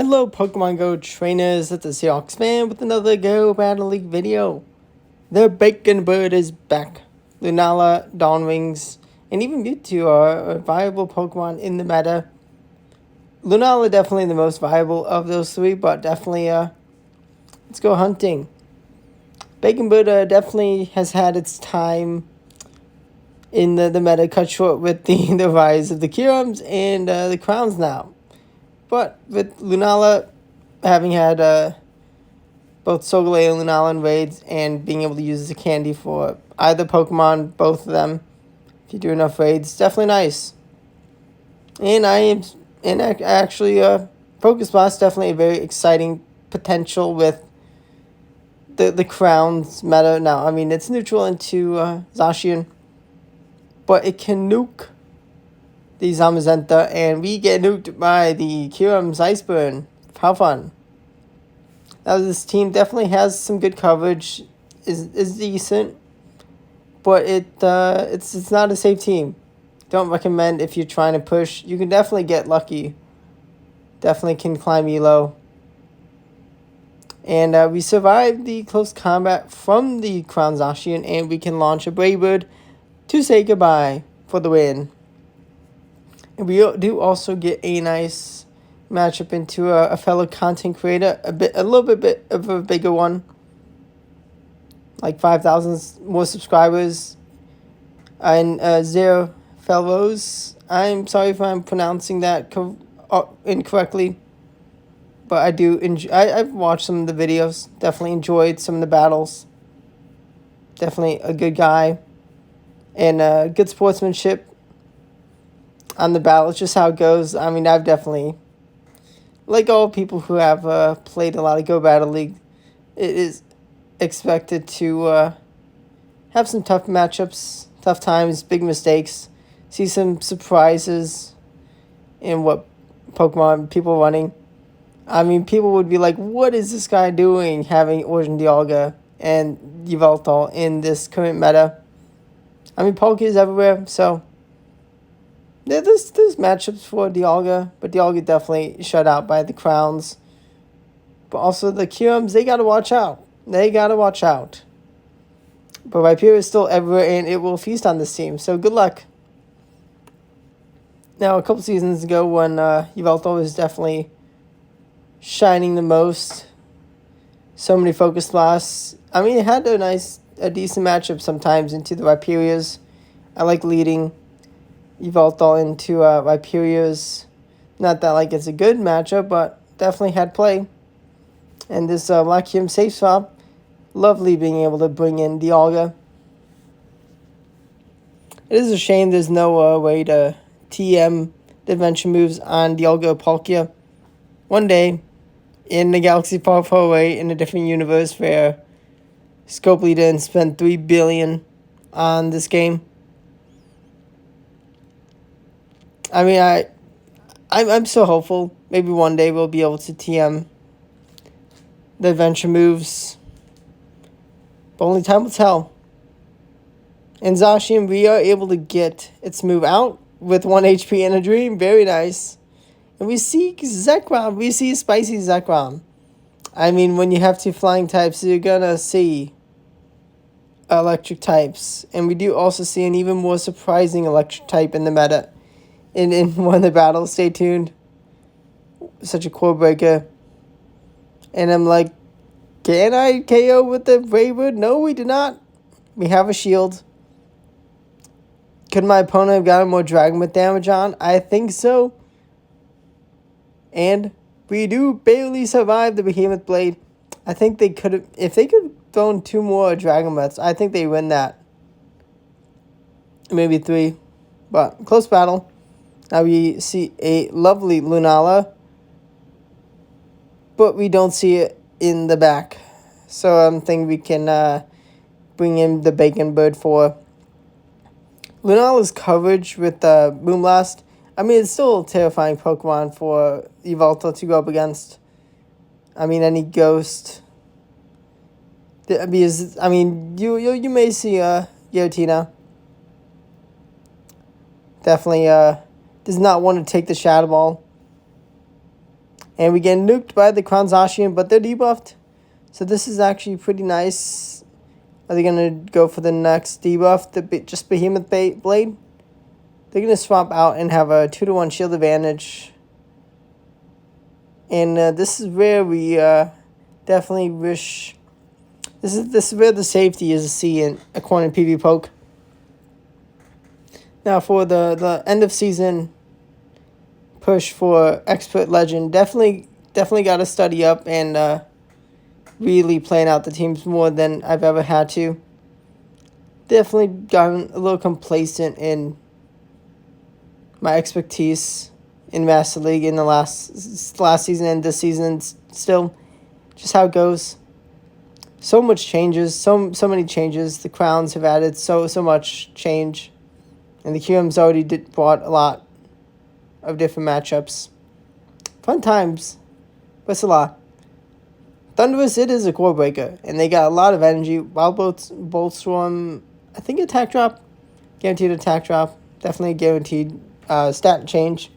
Hello Pokemon Go trainers, it's the Seahawks fan with another Go Battle League video. The Bacon Bird is back. Lunala, Dawnwings, and even Mewtwo are viable Pokemon in the meta. Lunala definitely the most viable of those three, but definitely let's go hunting. Bacon Bird definitely has had its time in the meta cut short with the rise of the Kirums and the Crowns now. But with Lunala having had both Solgaleo, Lunala, and raids, and being able to use the candy for either Pokemon, both of them, if you do enough raids, definitely nice. And actually, Focus Blast definitely a very exciting potential with the Crowns meta now. I mean, it's neutral into Zacian, but it can nuke the Zamazenta, and we get nuked by the Kyurem's Iceburn. How fun. Now this team definitely has some good coverage, is decent, but it's not a safe team. Don't recommend if you're trying to push. You can definitely get lucky. Definitely can climb elo. And we survived the close combat from the Crown Zacian, and we can launch a Brave Bird to say goodbye for the win. And we do also get a nice matchup into a fellow content creator, a little bit of a bigger one, like 5,000 more subscribers, and Zero Fellows. I'm sorry if I'm pronouncing that incorrectly, but I do enjoy. I've watched some of the videos. Definitely enjoyed some of the battles. Definitely a good guy, and good sportsmanship on the battle. It's just how it goes. I mean, I've definitely, like all people who have played a lot of Go Battle League, it is expected to have some tough matchups, tough times, big mistakes, see some surprises in what Pokemon people are running. I mean, people would be like, what is this guy doing having Origin Dialga and Yveltal in this current meta? I mean, Poke is everywhere, so there's matchups for Dialga, but Dialga definitely shut out by the Crowns. But also the Kyurums, they gotta watch out. But Rhyperior is still everywhere, and it will feast on this team, so good luck. Now, a couple seasons ago when Yveltal was definitely shining the most, so many Focus Blasts. I mean, it had a decent matchup sometimes into the Rhyperiors. I like leading Yveltal into Rhyperiors. Not that like it's a good matchup, but definitely had play. And this Lachiem safe swap, lovely being able to bring in Dialga. It is a shame there's no way to TM the adventure moves on Dialga Palkia. One day, in the galaxy far, far away, in a different universe where Scopely didn't spend $3 billion on this game. I mean, I'm so hopeful. Maybe one day we'll be able to TM the adventure moves, but only time will tell. In Zacian, we are able to get its move out with 1 HP and a dream. Very nice. And we see Zekrom. We see Spicy Zekrom. I mean, when you have two flying types, you're gonna see electric types. And we do also see an even more surprising electric type in the meta. In one of the battles, stay tuned. Such a core breaker. And I'm like, can I KO with the Braywood? No, we do not. We have a shield. Could my opponent have gotten more Dragon Breath damage on? I think so. And we do barely survive the Behemoth Blade. I think they could have, if they could have thrown 2 more Dragon Breaths, I think they win that. Maybe 3. But close battle. Now we see a lovely Lunala, but we don't see it in the back. So I'm thinking we can bring in the Bacon Bird for Lunala's coverage with the Moonblast. I mean, it's still a terrifying Pokemon for Yveltal to go up against. I mean, any Ghost. Because, I mean, you may see Giratina. Definitely does not want to take the Shadow Ball. And we get nuked by the Crown Zacian, but they're debuffed. So this is actually pretty nice. Are they going to go for the next debuff, just Behemoth Blade? They're going to swap out and have a 2-to-1 shield advantage. And this is where we definitely wish... This is where the safety is to see in a corner PV poke. Now for the end of season push for Expert Legend, definitely got to study up and really plan out the teams more than I've ever had to. Definitely gotten a little complacent in my expertise in Master League in the last season and this season still. Just how it goes. So much changes, so many changes. The Crowns have added so much change. And the QM's already brought a lot of different matchups. Fun times. But it's a lot. Thunderous, it is a core breaker. And they got a lot of energy. Wild Bolt Storm, I think attack drop. Guaranteed attack drop. Definitely guaranteed stat change.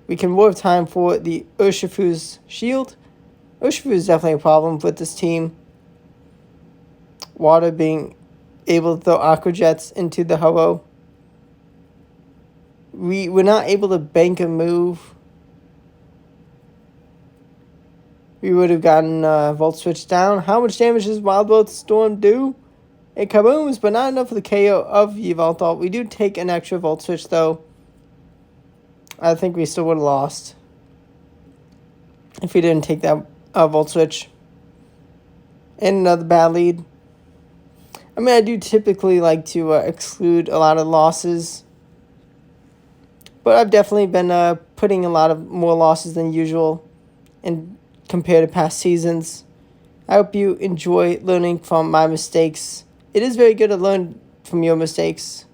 We can warp time for the Urshifu's shield. Urshifu is definitely a problem with this team. Water being able to throw Aqua Jets into the Ho-Oh. We were not able to bank a move. We would have gotten Volt Switch down. How much damage does Wild Bolt Storm do? It kabooms, but not enough for the KO of Yveltal. We do take an extra Volt Switch, though. I think we still would have lost if we didn't take that Volt Switch. And another bad lead. I mean, I do typically like to exclude a lot of losses. But I've definitely been putting a lot of more losses than usual and compared to past seasons. I hope you enjoy learning from my mistakes. It is very good to learn from your mistakes.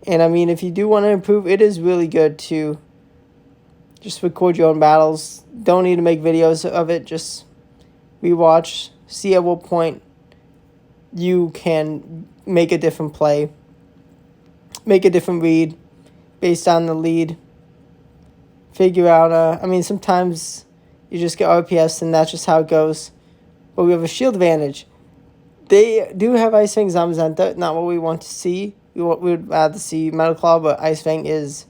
And I mean, if you do want to improve, it is really good to just record your own battles. Don't need to make videos of it. Just rewatch. See at what point you can make a different play. Make a different read based on the lead. Figure out, I mean, sometimes you just get RPS and that's just how it goes. But we have a shield advantage. They do have Ice Fang Zamazenta. Not what we want to see. We would rather see Metal Claw, but Ice Fang is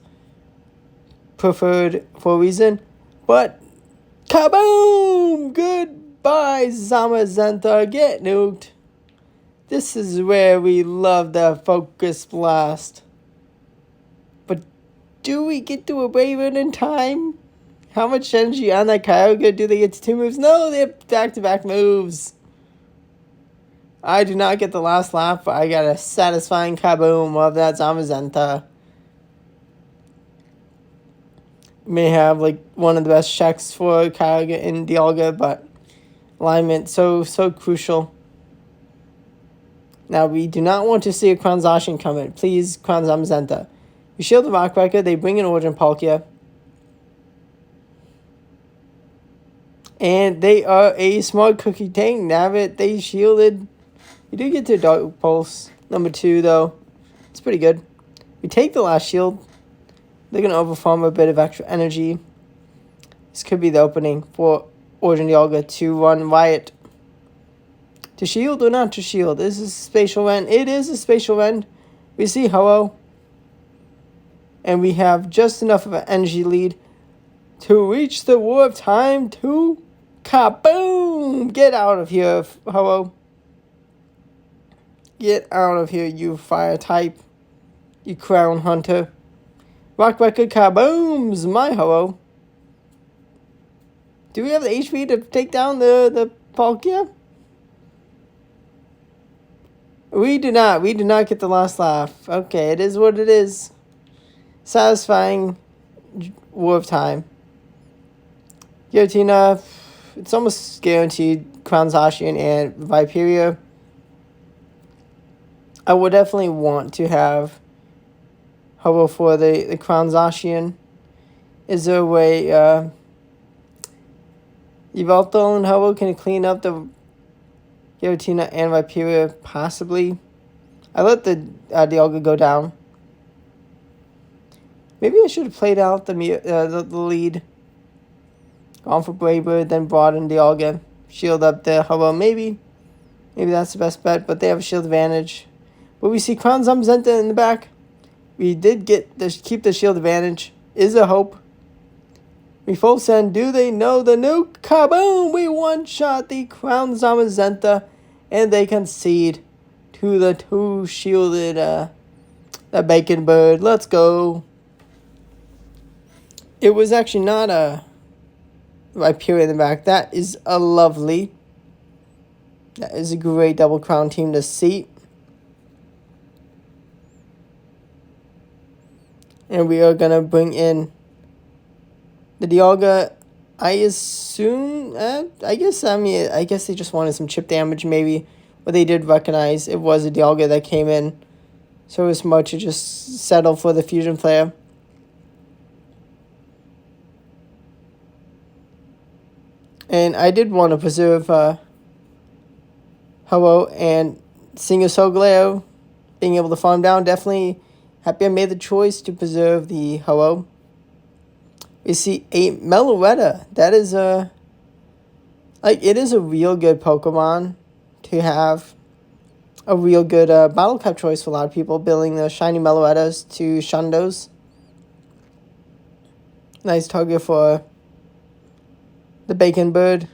preferred for a reason. But, kaboom! Goodbye, Zamazenta. Get nuked. This is where we love the Focus Blast. But do we get to a Raven in time? How much energy on that Kyogre? Do they get to 2 moves? No, they have back-to-back moves. I do not get the last laugh, but I got a satisfying kaboom of that Zamazenta. May have like one of the best checks for Kyogre in Dialga, but alignment so crucial. Now we do not want to see a Crown Zacian come in. Please, Crown Zamazenta. We shield the Rock Breaker, they bring in Origin Palkia. And they are a smart cookie tank. Navit, they shielded. You do get to Dark Pulse. Number 2, though. It's pretty good. We take the last shield. They're going to overfarm a bit of extra energy. This could be the opening for Origin Dialga to run Riot. To shield or not to shield? Is this a Spatial Rend? It is a Spatial Rend. We see Ho-Oh. And we have just enough of an energy lead to reach the Warp Time to kaboom! Get out of here, Ho-Oh. Get out of here, you fire type. You Crown Hunter. Rock Record kabooms, my Ho-Oh. Do we have the HP to take down the Palkia? We do not. We do not get the last laugh. Okay, it is what it is. Satisfying Warp Time. Giratina, it's almost guaranteed Crown Zacian and Viperia. I would definitely want to have Ho-Oh for the Crown Zacian. Is there a way Yveltal and Ho-Oh can clean up the Giratina and Viperia? Possibly. I let the Dialga go down. Maybe I should have played out the lead. Gone for Braver, then brought in Dialga. Shield up there. Hello, maybe that's the best bet, but they have a shield advantage. But we see Crown Zamazenta in the back. We did keep the shield advantage. Is there hope? We full send. Do they know the nuke? Kaboom! We one-shot the Crown Zamazenta, and they concede to the two-shielded the Bacon Bird. Let's go. It was actually not a Rhyperior in the back. That is a lovely. That is a great double crown team to see. And we are going to bring in the Dialga. I assume, I guess they just wanted some chip damage maybe. But they did recognize it was a Dialga that came in. So it was smart to just settle for the fusion player. And I did want to preserve Hello and Singer Solgaleo being able to farm down. Definitely happy I made the choice to preserve the Hello. We see a Meloetta. That is it is a real good Pokemon to have. A real good battle cap choice for a lot of people, building the shiny Meloettas to Shundos. Nice target for the Bacon Bird.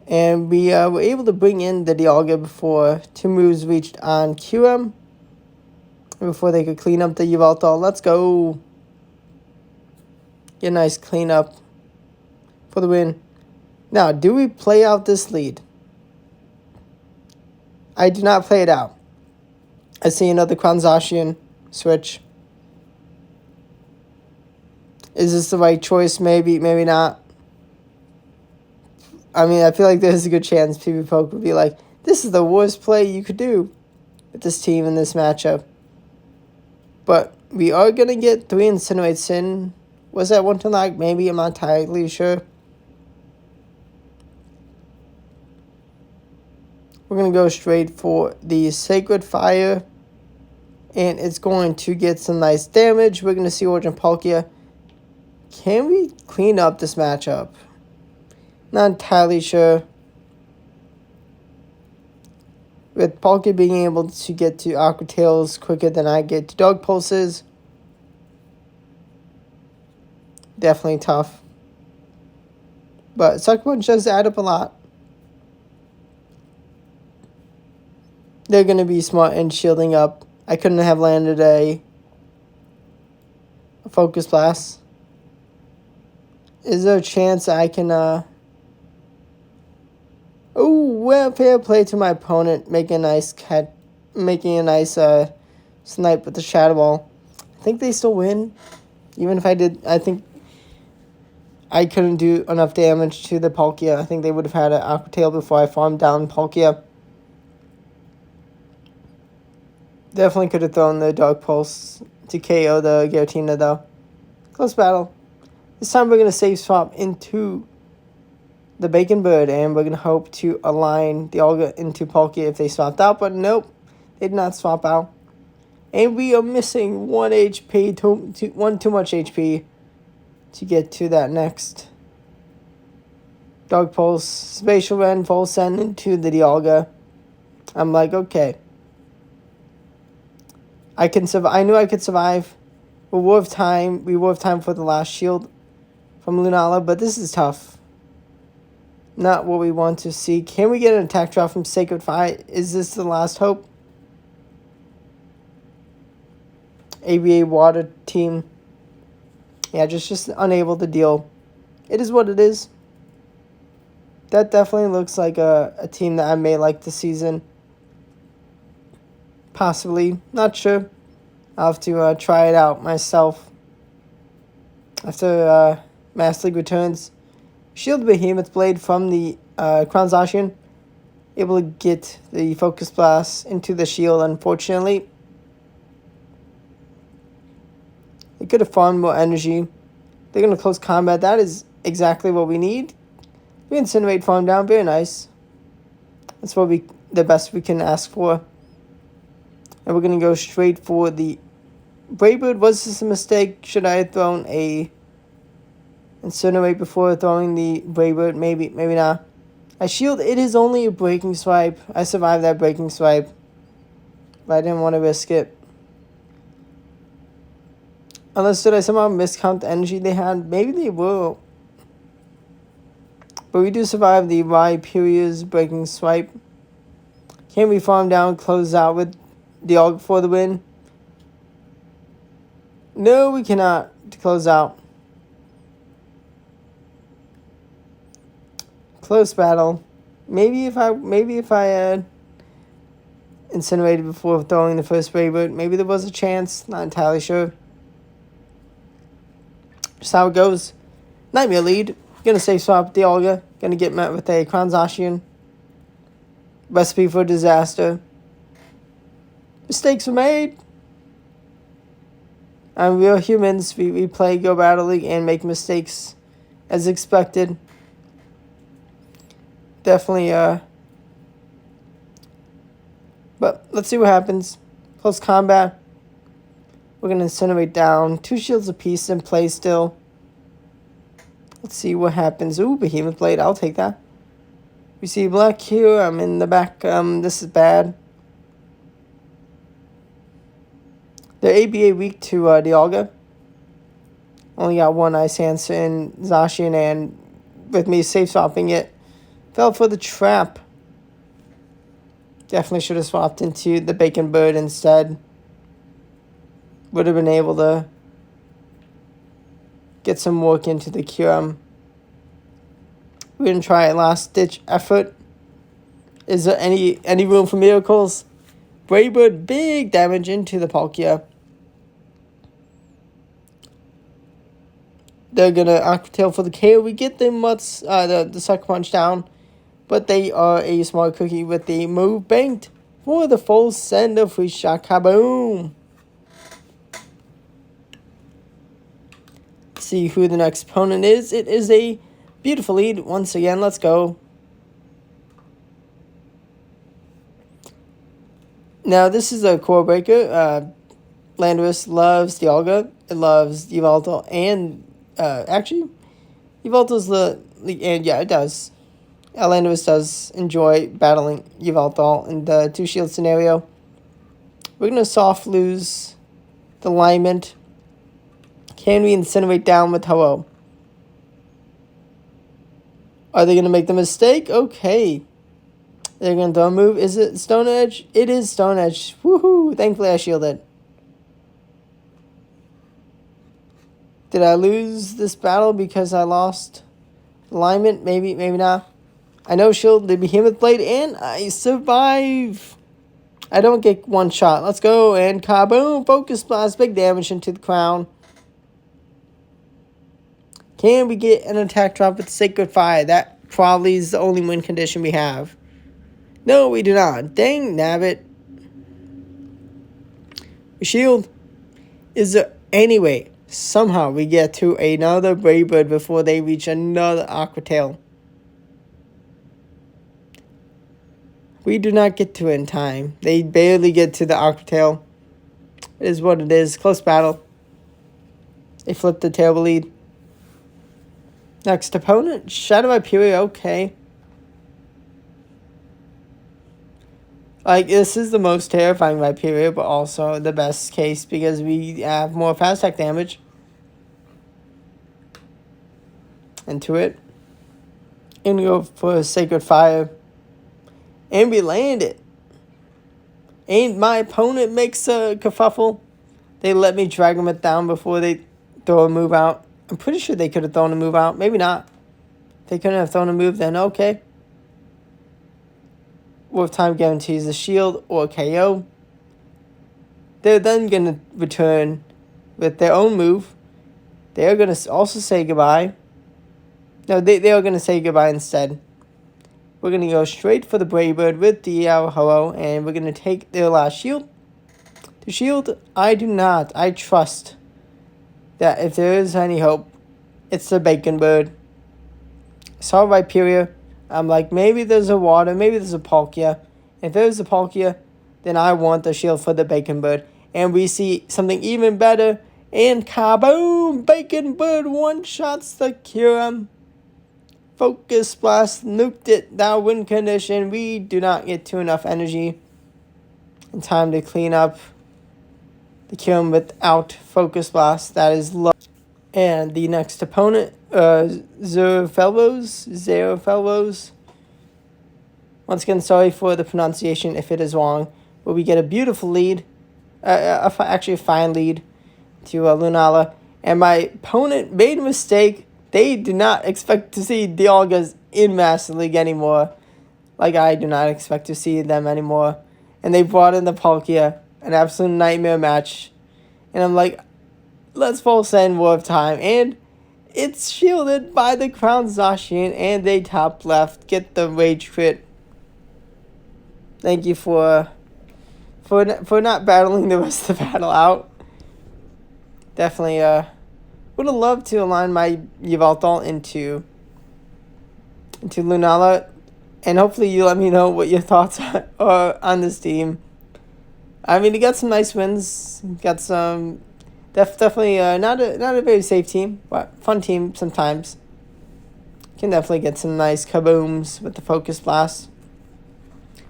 And we were able to bring in the Dialga before two moves reached on QM. Before they could clean up the Yveltal. Let's go. Get a nice cleanup for the win. Now, do we play out this lead? I do not play it out. I see another Crown Zacian switch. Is this the right choice? Maybe, maybe not. I mean, I feel like there's a good chance PB Poke would be like, this is the worst play you could do with this team in this matchup. But we are going to get 3 Incinerates in. Was that one to like? Maybe, I'm not entirely sure. We're going to go straight for the Sacred Fire. And it's going to get some nice damage. We're going to see Origin Palkia. Can we clean up this matchup? Not entirely sure. With Palkia being able to get to Aqua Tails quicker than I get to Dog Pulses. Definitely tough. But Sucker Punch does add up a lot. They're going to be smart in shielding up. I couldn't have landed a Focus Blast. Is there a chance I can... Oh, well, fair play to my opponent. Making a nice snipe with the Shadow Ball. I think they still win. Even if I did... I think I couldn't do enough damage to the Palkia. I think they would have had an Aqua Tail before I farmed down Palkia. Definitely could have thrown the Dark Pulse to KO the Giratina, though. Close battle. This time we're going to save swap into the Bacon Bird, and we're going to hope to align the Dialga into Palkia if they swapped out, but nope, they did not swap out. And we are missing 1 HP, one too much HP to get to that next. Dark Pulse, Spatial Rend, full send into the Dialga. I'm like, okay. I can survive. I knew I could survive. We will have time. We will have time for the last shield from Lunala, but this is tough. Not what we want to see. Can we get an attack drop from Sacred Fire? Is this the last hope? ABA Water team. Yeah, just unable to deal. It is what it is. That definitely looks like a team that I may like this season. Possibly. Not sure. I'll have to try it out myself. After Master League returns. Shield Behemoth Blade from the Crown Zacian. Able to get the Focus Blast into the shield, unfortunately. They could have farmed more energy. They're going to close combat. That is exactly what we need. We Incinerate farm down. Very nice. That's what the best we can ask for. And we're going to go straight for the Braybird, was this a mistake? Should I have thrown a Incinerate before throwing the Braybird? Maybe not. I shield. It is only a breaking swipe. I survived that breaking swipe, but I didn't want to risk it. Unless did I somehow miscount the energy they had? Maybe they will. But we do survive the Rhyperior's breaking swipe. Can we farm down, close out with Dialga for the win? No, we cannot to close out. Close battle. Maybe if I had incinerated before throwing the first Braybird, maybe there was a chance. Not entirely sure. Just how it goes. Nightmare lead. Gonna safe swap Dialga. Gonna get met with a Crown Zacian. Recipe for disaster. Mistakes were made. And we're humans. We play Go Battle League and make mistakes as expected. Definitely, but let's see what happens. Close combat. We're going to incinerate down. 2 shields apiece in play still. Let's see what happens. Ooh, Behemoth Blade. I'll take that. We see black here. I'm in the back. This is bad. They're ABA weak to Dialga. Only got one Ice Answer in Zacian, and with me safe swapping it, fell for the trap. Definitely should have swapped into the Bacon Bird instead. Would have been able to get some work into the Kyurem. We're going to try a last-ditch effort. Is there any room for miracles? Braybird, big damage into the Palkia. They're going to Aqua Tail for the KO. We get the Mutts, the Sucker Punch down. But they are a smart cookie with the move banked for the full send of free shot. Kaboom! See who the next opponent is. It is a beautiful lead. Once again, let's go. Now, this is a core breaker. Landorus loves Dialga. It loves Yveltal. And, actually, Yveltal's and yeah, it does. Landorus does enjoy battling Yveltal in the 2-shield scenario. We're going to soft lose the alignment. Can we incinerate down with Ho-Oh? Are they going to make the mistake? Okay. They're going to throw a move. Is it Stone Edge? It is Stone Edge. Woohoo! Thankfully I shielded. Did I lose this battle because I lost alignment? Maybe not. I know shield the Behemoth Blade, and I survive. I don't get one shot. Let's go, and kaboom! Focus Blast, big damage into the crown. Can we get an attack drop with Sacred Fire? That probably is the only win condition we have. No, we do not. Dang nabbit. We shield. Is there any way somehow we get to another Braybird before they reach another Aqua Tail? We do not get to it in time. They barely get to the Aqua Tail. It is what it is. Close battle. They flip the table lead. Next opponent, Shadow Rhyperior. Okay. Like, this is the most terrifying Rhyperior, but also the best case because we have more fast attack damage into it. And go for Sacred Fire. And we land it. And my opponent makes a kerfuffle. They let me drag him down before they throw a move out. I'm pretty sure they could have thrown a move out. Maybe not. If they couldn't have thrown a move, then okay. With time guarantees a shield or KO. They're then going to return with their own move. They're going to also say goodbye. No, they are going to say goodbye instead. We're going to go straight for the Braybird with the Ho-Oh, and we're going to take their last shield. The shield, I do not. I trust that if there is any hope, it's the Bacon Bird. Saw Rhyperior. I'm like, maybe there's a water, maybe there's a Palkia. If there's a Palkia, then I want the shield for the Bacon Bird. And we see something even better. And kaboom! Bacon Bird one-shots the Kyurem. Focus Blast nuked it. That win condition. We do not get to enough energy in time to clean up the Kyurem without Focus Blast. That is low. And the next opponent, Zero Fellows. Once again, sorry for the pronunciation if it is wrong. But we get a beautiful lead. Actually a fine lead to Lunala. And my opponent made a mistake. They do not expect to see Dialgas in Master League anymore. Like I do not expect to see them anymore. And they brought in the Palkia. An absolute nightmare match. And I'm like, let's full send War of Time. And it's shielded by the Crown Zacian. And they top left. Get the Rage Crit. Thank you for not battling the rest of the battle out. Definitely would have loved to align my Yveltal into Lunala. And hopefully you let me know what your thoughts are on this team. I mean, he got some nice wins. Got some definitely not a very safe team, but fun team sometimes. Can definitely get some nice kabooms with the Focus Blast.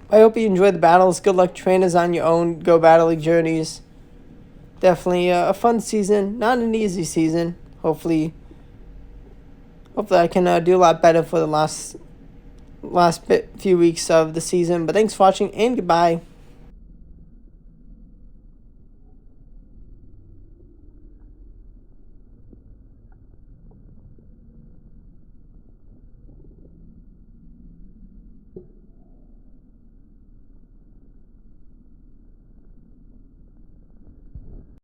I hope you enjoyed the battles. Good luck, trainers, on your own Go Battle League journeys. Definitely a fun season, not an easy season. Hopefully I can do a lot better for the last few weeks of the season. But thanks for watching, and goodbye.